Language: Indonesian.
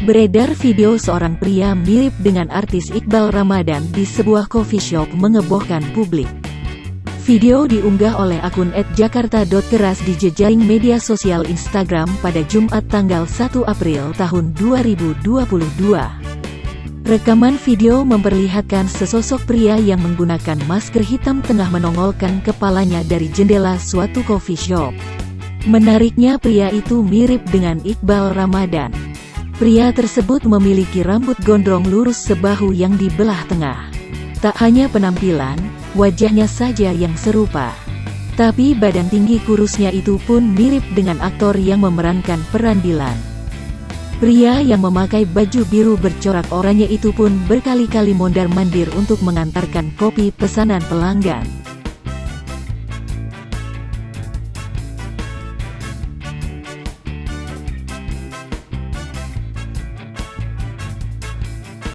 Beredar video seorang pria mirip dengan artis Iqbal Ramadan di sebuah coffee shop mengebohkan publik. Video diunggah oleh akun @jakarta.keras di jejaring media sosial Instagram pada Jumat tanggal 1 April tahun 2022. Rekaman video memperlihatkan sesosok pria yang menggunakan masker hitam tengah menongolkan kepalanya dari jendela suatu coffee shop. Menariknya, pria itu mirip dengan Iqbal Ramadan. Pria tersebut memiliki rambut gondrong lurus sebahu yang dibelah tengah. Tak hanya penampilan, wajahnya saja yang serupa, tapi badan tinggi kurusnya itu pun mirip dengan aktor yang memerankan peran Dilan. Pria yang memakai baju biru bercorak oranye itu pun berkali-kali mondar-mandir untuk mengantarkan kopi pesanan pelanggan.